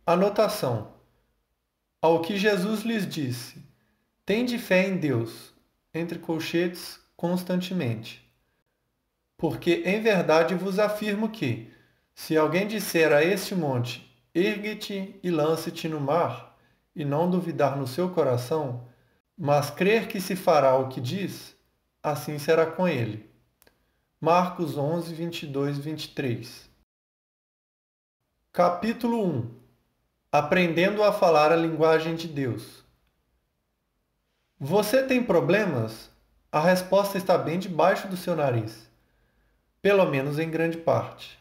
Anotação: ao que Jesus lhes disse, tende fé em Deus, entre colchetes, constantemente. Porque em verdade vos afirmo que, se alguém disser a este monte, ergue-te e lance-te no mar, e não duvidar no seu coração, mas crer que se fará o que diz, assim será com ele. Marcos 11, 22 e 23. Capítulo 1. Aprendendo a falar a linguagem de Deus. Você tem problemas? A resposta está bem debaixo do seu nariz. Pelo menos em grande parte.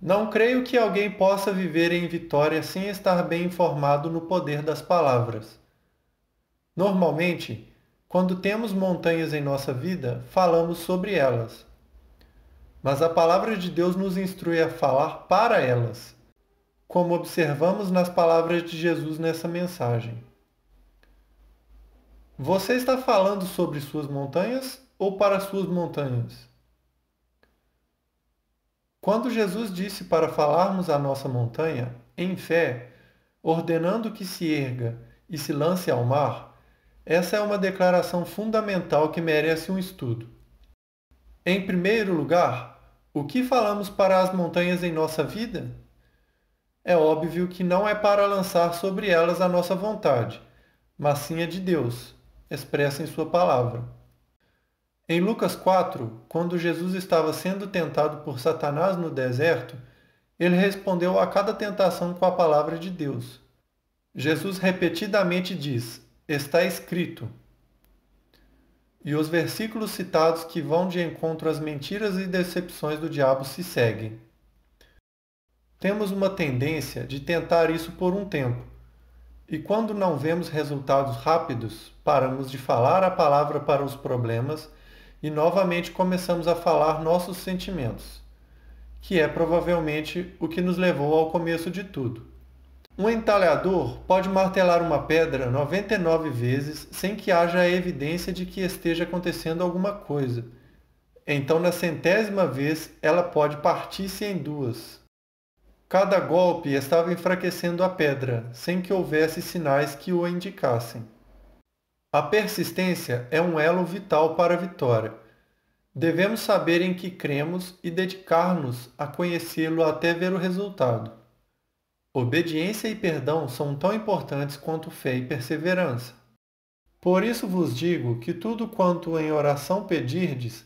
Não creio que alguém possa viver em vitória sem estar bem informado no poder das palavras. Normalmente, quando temos montanhas em nossa vida, falamos sobre elas. Mas a palavra de Deus nos instrui a falar para elas, como observamos nas palavras de Jesus nessa mensagem. Você está falando sobre suas montanhas ou para suas montanhas? Quando Jesus disse para falarmos a nossa montanha, em fé, ordenando que se erga e se lance ao mar, essa é uma declaração fundamental que merece um estudo. Em primeiro lugar, o que falamos para as montanhas em nossa vida? É óbvio que não é para lançar sobre elas a nossa vontade, mas sim a de Deus, expressa em sua palavra. Em Lucas 4, quando Jesus estava sendo tentado por Satanás no deserto, ele respondeu a cada tentação com a palavra de Deus. Jesus repetidamente diz: está escrito. E os versículos citados que vão de encontro às mentiras e decepções do diabo se seguem. Temos uma tendência de tentar isso por um tempo, e quando não vemos resultados rápidos, paramos de falar a palavra para os problemas e novamente começamos a falar nossos sentimentos, que é provavelmente o que nos levou ao começo de tudo. Um entalhador pode martelar uma pedra 99 vezes sem que haja evidência de que esteja acontecendo alguma coisa. Então, na 100ª vez, ela pode partir-se em duas. Cada golpe estava enfraquecendo a pedra, sem que houvesse sinais que o indicassem. A persistência é um elo vital para a vitória. Devemos saber em que cremos e dedicar-nos a conhecê-lo até ver o resultado. Obediência e perdão são tão importantes quanto fé e perseverança. Por isso vos digo que tudo quanto em oração pedirdes,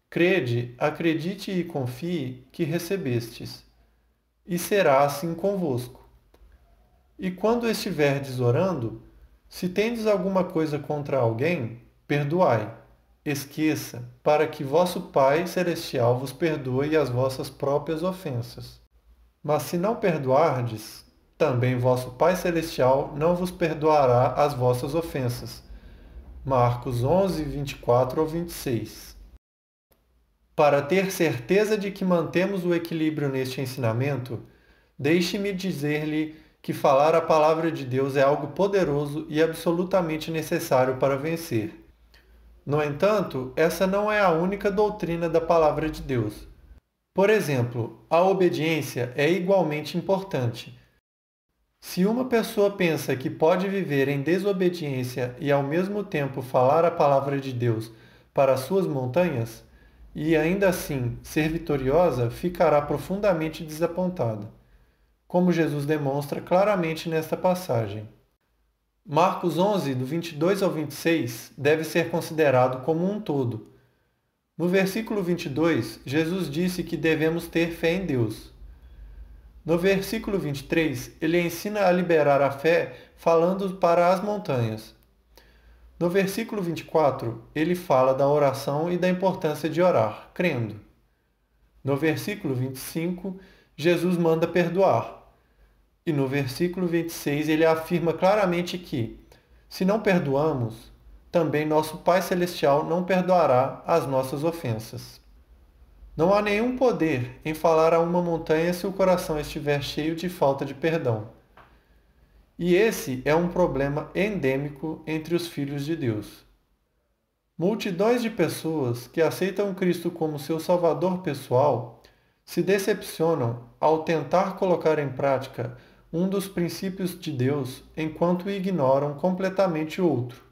crede, acredite e confie que recebestes, e será assim convosco. E quando estiverdes orando, se tendes alguma coisa contra alguém, perdoai. Esqueça, para que vosso Pai Celestial vos perdoe as vossas próprias ofensas. Mas se não perdoardes, também vosso Pai Celestial não vos perdoará as vossas ofensas. Marcos 11, 24 ao 26. Para ter certeza de que mantemos o equilíbrio neste ensinamento, deixe-me dizer-lhe que falar a palavra de Deus é algo poderoso e absolutamente necessário para vencer. No entanto, essa não é a única doutrina da palavra de Deus. Por exemplo, a obediência é igualmente importante. Se uma pessoa pensa que pode viver em desobediência e ao mesmo tempo falar a palavra de Deus para suas montanhas, e ainda assim ser vitoriosa, ficará profundamente desapontada, como Jesus demonstra claramente nesta passagem. Marcos 11, do 22 ao 26, deve ser considerado como um todo. No versículo 22, Jesus disse que devemos ter fé em Deus. No versículo 23, ele ensina a liberar a fé falando para as montanhas. No versículo 24, ele fala da oração e da importância de orar, crendo. No versículo 25, Jesus manda perdoar. E no versículo 26, ele afirma claramente que, se não perdoamos, também nosso Pai Celestial não perdoará as nossas ofensas. Não há nenhum poder em falar a uma montanha se o coração estiver cheio de falta de perdão. E esse é um problema endêmico entre os filhos de Deus. Multidões de pessoas que aceitam Cristo como seu Salvador pessoal se decepcionam ao tentar colocar em prática um dos princípios de Deus, enquanto ignoram completamente outro.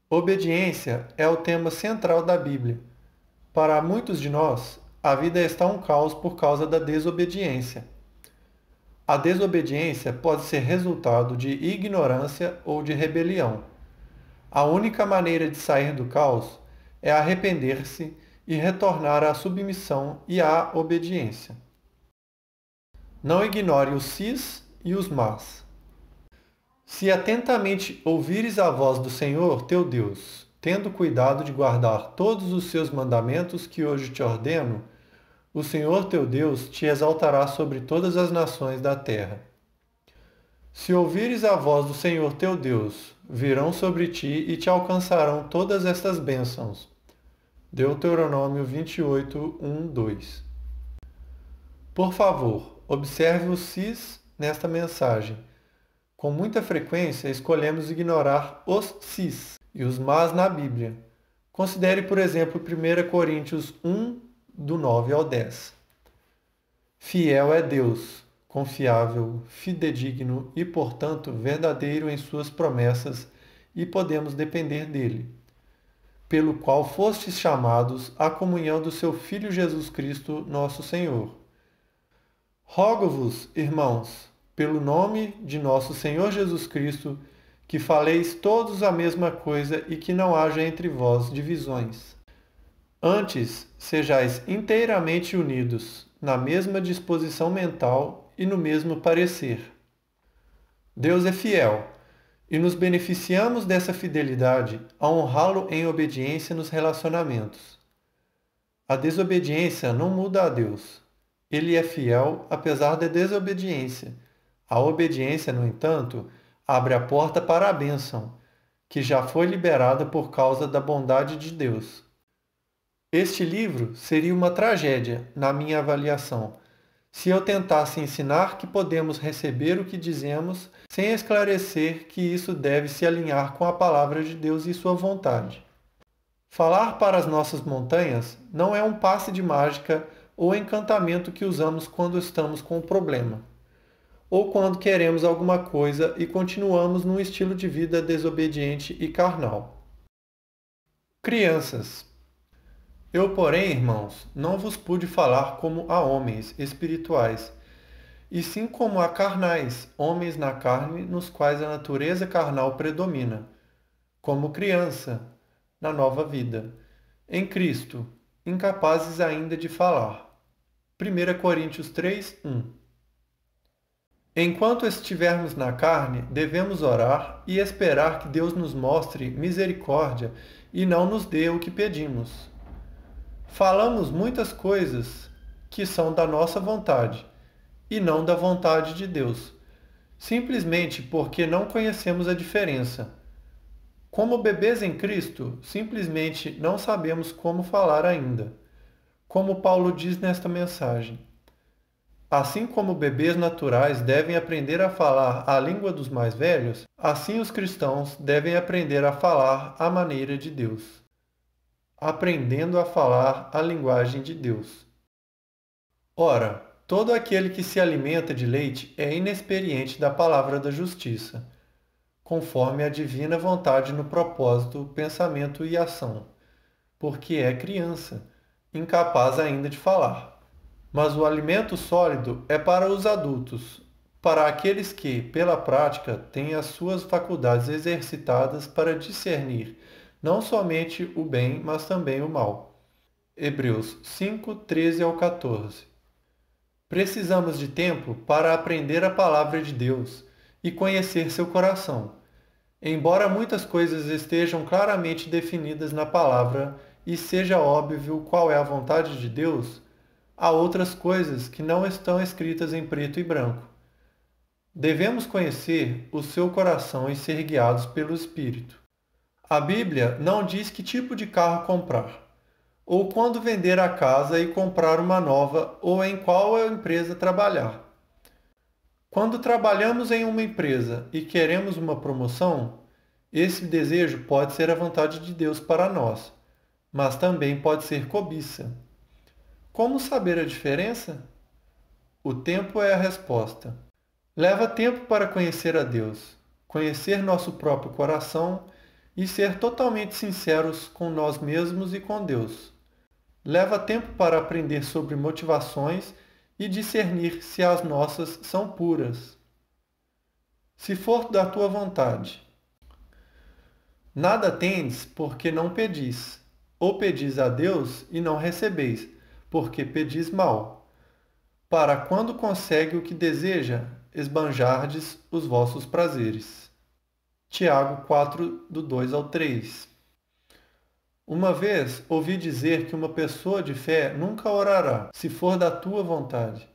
Obediência é o tema central da Bíblia. Para muitos de nós, a vida está um caos por causa da desobediência. A desobediência pode ser resultado de ignorância ou de rebelião. A única maneira de sair do caos é arrepender-se e retornar à submissão e à obediência. Não ignore os sis e os mas. Se atentamente ouvires a voz do Senhor teu Deus, tendo cuidado de guardar todos os seus mandamentos que hoje te ordeno, o Senhor teu Deus te exaltará sobre todas as nações da terra. Se ouvires a voz do Senhor teu Deus, virão sobre ti e te alcançarão todas estas bênçãos. Deuteronômio 28, 1, 2. Por favor, observe os sis nesta mensagem. Com muita frequência, escolhemos ignorar os sis e os mas na Bíblia. Considere, por exemplo, 1 Coríntios 1, do 9 ao 10. Fiel é Deus, confiável, fidedigno e, portanto, verdadeiro em suas promessas, e podemos depender dele, pelo qual fostes chamados à comunhão do seu Filho Jesus Cristo, nosso Senhor. Rogo-vos, irmãos, pelo nome de nosso Senhor Jesus Cristo, que faleis todos a mesma coisa e que não haja entre vós divisões. Antes, sejais inteiramente unidos, na mesma disposição mental e no mesmo parecer. Deus é fiel, e nos beneficiamos dessa fidelidade ao honrá-lo em obediência nos relacionamentos. A desobediência não muda a Deus. Ele é fiel apesar da desobediência. A obediência, no entanto, abre a porta para a bênção, que já foi liberada por causa da bondade de Deus. Este livro seria uma tragédia, na minha avaliação, se eu tentasse ensinar que podemos receber o que dizemos sem esclarecer que isso deve se alinhar com a palavra de Deus e sua vontade. Falar para as nossas montanhas não é um passe de mágica ou encantamento que usamos quando estamos com um problema, ou quando queremos alguma coisa e continuamos num estilo de vida desobediente e carnal. Crianças. Eu, porém, irmãos, não vos pude falar como a homens espirituais, e sim como a carnais, homens na carne, nos quais a natureza carnal predomina, como criança, na nova vida, em Cristo, incapazes ainda de falar. 1 Coríntios 3, 1. Enquanto estivermos na carne, devemos orar e esperar que Deus nos mostre misericórdia e não nos dê o que pedimos. Falamos muitas coisas que são da nossa vontade e não da vontade de Deus, simplesmente porque não conhecemos a diferença. Como bebês em Cristo, simplesmente não sabemos como falar ainda, como Paulo diz nesta mensagem. Assim como bebês naturais devem aprender a falar a língua dos mais velhos, assim os cristãos devem aprender a falar a maneira de Deus, aprendendo a falar a linguagem de Deus. Ora, todo aquele que se alimenta de leite é inexperiente da palavra da justiça, conforme a divina vontade no propósito, pensamento e ação, porque é criança, incapaz ainda de falar. Mas o alimento sólido é para os adultos, para aqueles que, pela prática, têm as suas faculdades exercitadas para discernir não somente o bem, mas também o mal. Hebreus 5, 13 ao 14. Precisamos de tempo para aprender a palavra de Deus e conhecer seu coração. Embora muitas coisas estejam claramente definidas na palavra e seja óbvio qual é a vontade de Deus, há outras coisas que não estão escritas em preto e branco. Devemos conhecer o seu coração e ser guiados pelo Espírito. A Bíblia não diz que tipo de carro comprar, ou quando vender a casa e comprar uma nova, ou em qual empresa trabalhar. Quando trabalhamos em uma empresa e queremos uma promoção, esse desejo pode ser a vontade de Deus para nós, mas também pode ser cobiça. Como saber a diferença? O tempo é a resposta. Leva tempo para conhecer a Deus, conhecer nosso próprio coração e ser totalmente sinceros com nós mesmos e com Deus. Leva tempo para aprender sobre motivações e discernir se as nossas são puras. Se for da tua vontade. Nada tendes porque não pedis, ou pedis a Deus e não recebeis, porque pedis mal, para quando consegue o que deseja, esbanjardes os vossos prazeres. Tiago 4, do 2 ao 3. Uma vez ouvi dizer que uma pessoa de fé nunca orará, se for da tua vontade.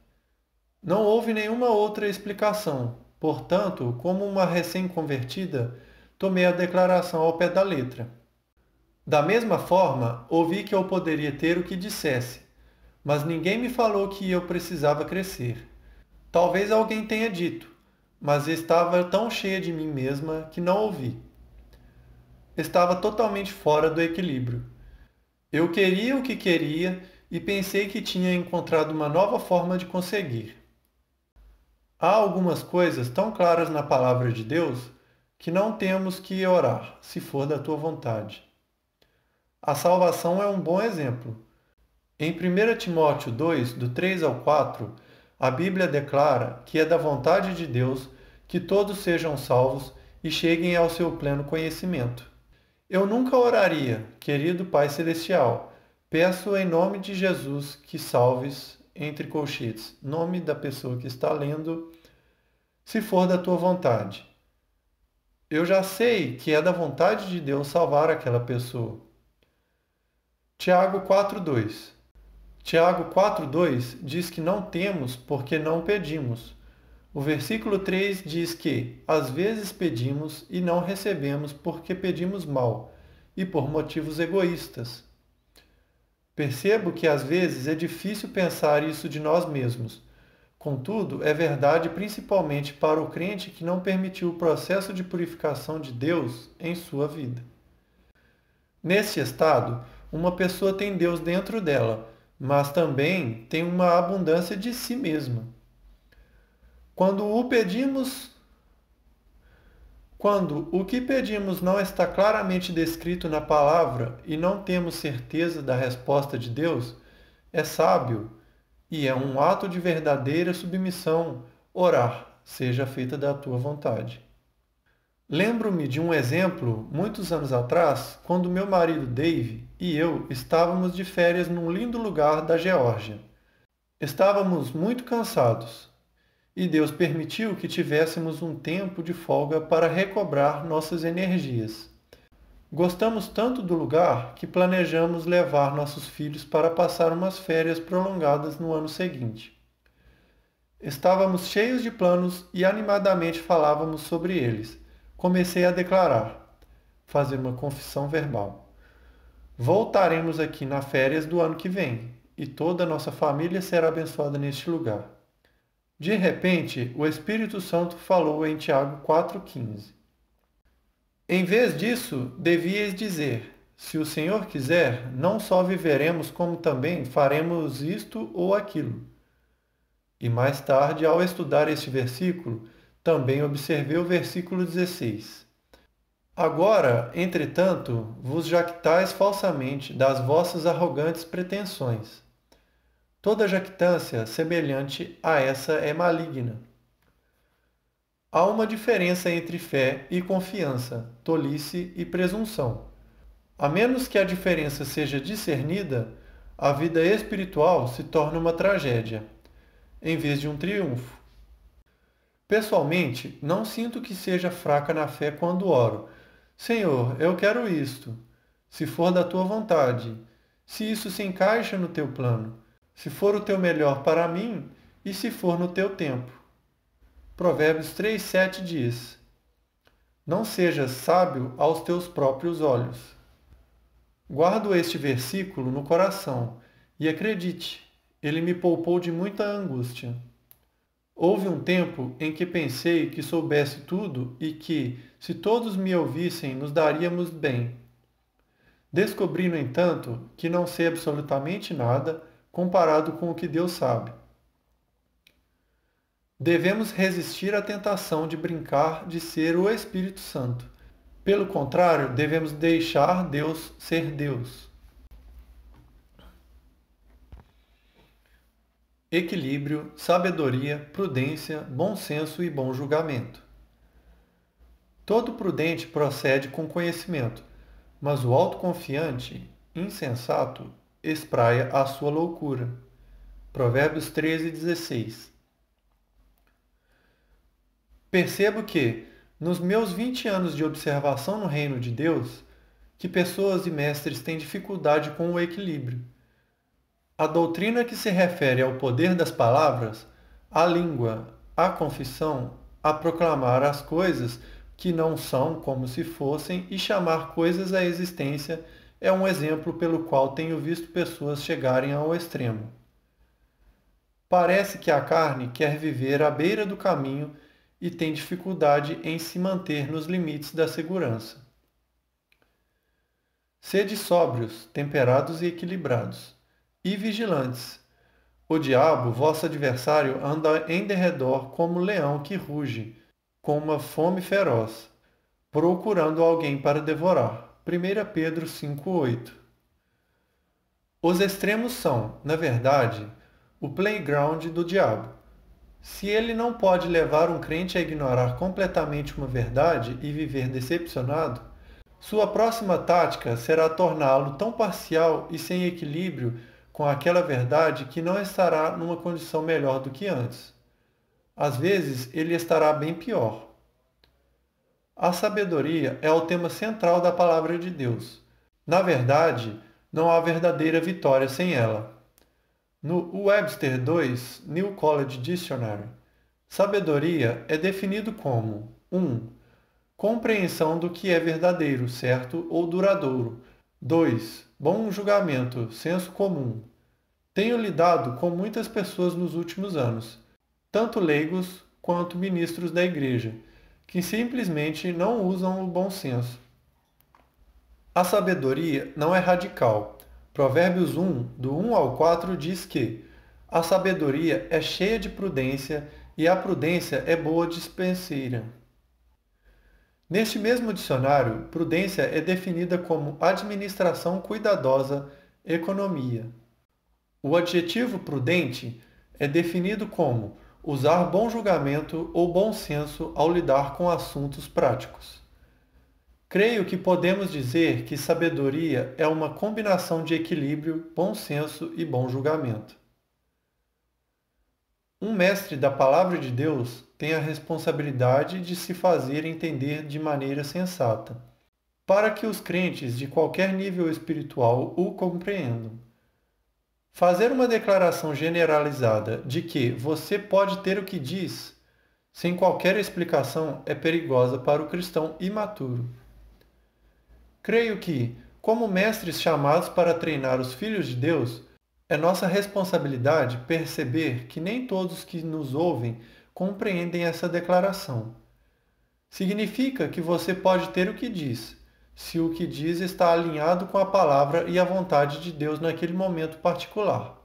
Não houve nenhuma outra explicação. Portanto, como uma recém-convertida, tomei a declaração ao pé da letra. Da mesma forma, ouvi que eu poderia ter o que dissesse, mas ninguém me falou que eu precisava crescer. Talvez alguém tenha dito, mas estava tão cheia de mim mesma que não ouvi. Estava totalmente fora do equilíbrio. Eu queria o que queria e pensei que tinha encontrado uma nova forma de conseguir. Há algumas coisas tão claras na palavra de Deus que não temos que orar, se for da tua vontade. A salvação é um bom exemplo. Em 1 Timóteo 2, do 3 ao 4, a Bíblia declara que é da vontade de Deus que todos sejam salvos e cheguem ao seu pleno conhecimento. Eu nunca oraria, querido Pai Celestial, peço em nome de Jesus que salves, entre colchetes, nome da pessoa que está lendo, se for da tua vontade. Eu já sei que é da vontade de Deus salvar aquela pessoa. Tiago 4:2. Tiago 4:2 diz que não temos porque não pedimos. O versículo 3 diz que, às vezes pedimos e não recebemos porque pedimos mal e por motivos egoístas. Percebo que às vezes é difícil pensar isso de nós mesmos. Contudo, é verdade principalmente para o crente que não permitiu o processo de purificação de Deus em sua vida. Neste estado, uma pessoa tem Deus dentro dela, mas também tem uma abundância de si mesma. Quando o que pedimos não está claramente descrito na palavra e não temos certeza da resposta de Deus, é sábio e é um ato de verdadeira submissão orar, seja feita da tua vontade. Lembro-me de um exemplo, muitos anos atrás, quando meu marido Dave e eu estávamos de férias num lindo lugar da Geórgia. Estávamos muito cansados e Deus permitiu que tivéssemos um tempo de folga para recobrar nossas energias. Gostamos tanto do lugar que planejamos levar nossos filhos para passar umas férias prolongadas no ano seguinte. Estávamos cheios de planos e animadamente falávamos sobre eles. Comecei a declarar, fazer uma confissão verbal. Voltaremos aqui nas férias do ano que vem e toda a nossa família será abençoada neste lugar. De repente, o Espírito Santo falou em Tiago 4,15. Em vez disso, devíeis dizer, se o Senhor quiser, não só viveremos, como também faremos isto ou aquilo. E mais tarde, ao estudar este versículo, também observei o versículo 16. Agora, entretanto, vos jactais falsamente das vossas arrogantes pretensões. Toda jactância semelhante a essa é maligna. Há uma diferença entre fé e confiança, tolice e presunção. A menos que a diferença seja discernida, a vida espiritual se torna uma tragédia, em vez de um triunfo. Pessoalmente, não sinto que seja fraca na fé quando oro. Senhor, eu quero isto, se for da tua vontade, se isso se encaixa no teu plano, se for o teu melhor para mim e se for no teu tempo. Provérbios 3,7 diz: Não sejas sábio aos teus próprios olhos. Guardo este versículo no coração e acredite, ele me poupou de muita angústia. Houve um tempo em que pensei que soubesse tudo e que, se todos me ouvissem, nos daríamos bem. Descobri, no entanto, que não sei absolutamente nada comparado com o que Deus sabe. Devemos resistir à tentação de brincar de ser o Espírito Santo. Pelo contrário, devemos deixar Deus ser Deus. Equilíbrio, sabedoria, prudência, bom senso e bom julgamento. Todo prudente procede com conhecimento, mas o autoconfiante, insensato, espraia a sua loucura. Provérbios 13:16. Percebo que, nos meus 20 anos de observação no reino de Deus, que pessoas e mestres têm dificuldade com o equilíbrio. A doutrina que se refere ao poder das palavras, à língua, à confissão, a proclamar as coisas que não são como se fossem e chamar coisas à existência é um exemplo pelo qual tenho visto pessoas chegarem ao extremo. Parece que a carne quer viver à beira do caminho e tem dificuldade em se manter nos limites da segurança. Sede sóbrios, temperados e equilibrados, e vigilantes. O diabo, vosso adversário, anda em derredor como leão que ruge, com uma fome feroz, procurando alguém para devorar. 1 Pedro 5:8. Os extremos são, na verdade, o playground do diabo. Se ele não pode levar um crente a ignorar completamente uma verdade e viver decepcionado, sua próxima tática será torná-lo tão parcial e sem equilíbrio com aquela verdade que não estará numa condição melhor do que antes. Às vezes, ele estará bem pior. A sabedoria é o tema central da palavra de Deus. Na verdade, não há verdadeira vitória sem ela. No Webster 2, New College Dictionary, sabedoria é definido como 1. Compreensão do que é verdadeiro, certo ou duradouro. 2. Bom julgamento, senso comum. Tenho lidado com muitas pessoas nos últimos anos, tanto leigos quanto ministros da igreja, que simplesmente não usam o bom senso. A sabedoria não é radical. Provérbios 1, do 1 ao 4, diz que a sabedoria é cheia de prudência e a prudência é boa dispenseira. Neste mesmo dicionário, prudência é definida como administração cuidadosa, economia. O adjetivo prudente é definido como usar bom julgamento ou bom senso ao lidar com assuntos práticos. Creio que podemos dizer que sabedoria é uma combinação de equilíbrio, bom senso e bom julgamento. Um mestre da Palavra de Deus tem a responsabilidade de se fazer entender de maneira sensata, para que os crentes de qualquer nível espiritual o compreendam. Fazer uma declaração generalizada de que você pode ter o que diz, sem qualquer explicação, é perigosa para o cristão imaturo. Creio que, como mestres chamados para treinar os filhos de Deus, é nossa responsabilidade perceber que nem todos que nos ouvem compreendem essa declaração. Significa que você pode ter o que diz, se o que diz está alinhado com a palavra e a vontade de Deus naquele momento particular.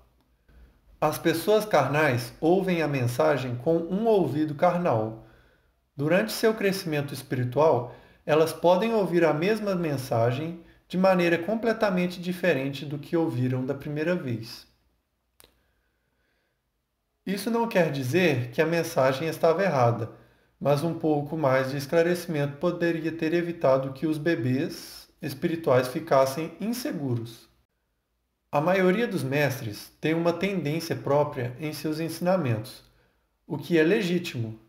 As pessoas carnais ouvem a mensagem com um ouvido carnal. Durante seu crescimento espiritual, elas podem ouvir a mesma mensagem de maneira completamente diferente do que ouviram da primeira vez. Isso não quer dizer que a mensagem estava errada, mas um pouco mais de esclarecimento poderia ter evitado que os bebês espirituais ficassem inseguros. A maioria dos mestres tem uma tendência própria em seus ensinamentos, o que é legítimo.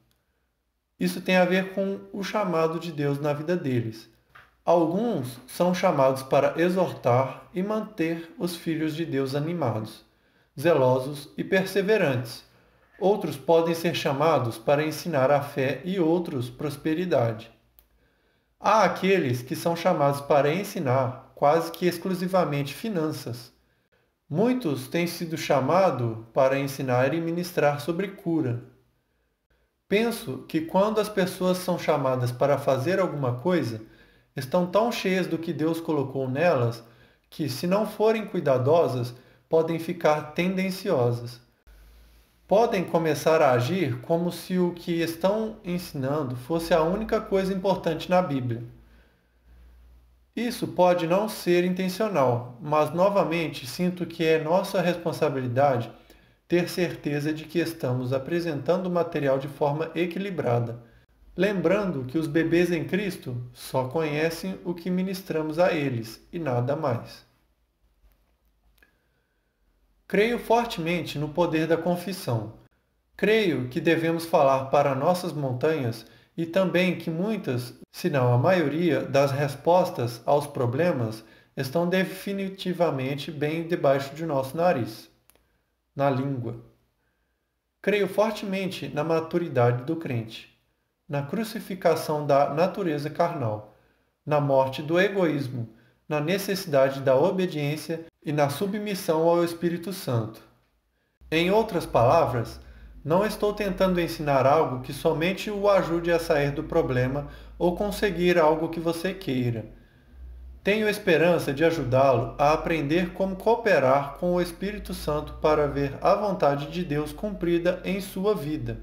Isso tem a ver com o chamado de Deus na vida deles. Alguns são chamados para exortar e manter os filhos de Deus animados, zelosos e perseverantes. Outros podem ser chamados para ensinar a fé e outros prosperidade. Há aqueles que são chamados para ensinar quase que exclusivamente finanças. Muitos têm sido chamados para ensinar e ministrar sobre cura. Penso que quando as pessoas são chamadas para fazer alguma coisa, estão tão cheias do que Deus colocou nelas que, se não forem cuidadosas, podem ficar tendenciosas. podem começar a agir como se o que estão ensinando fosse a única coisa importante na Bíblia. Isso pode não ser intencional, mas novamente sinto que é nossa responsabilidade ter certeza de que estamos apresentando o material de forma equilibrada, lembrando que os bebês em Cristo só conhecem o que ministramos a eles e nada mais. Creio fortemente no poder da confissão. Creio que devemos falar para nossas montanhas e também que muitas, se não a maioria, das respostas aos problemas estão definitivamente bem debaixo de nosso nariz, na língua. Creio fortemente na maturidade do crente, na crucificação da natureza carnal, na morte do egoísmo, na necessidade da obediência e na submissão ao Espírito Santo. Em outras palavras, não estou tentando ensinar algo que somente o ajude a sair do problema ou conseguir algo que você queira. Tenho esperança de ajudá-lo a aprender como cooperar com o Espírito Santo para ver a vontade de Deus cumprida em sua vida.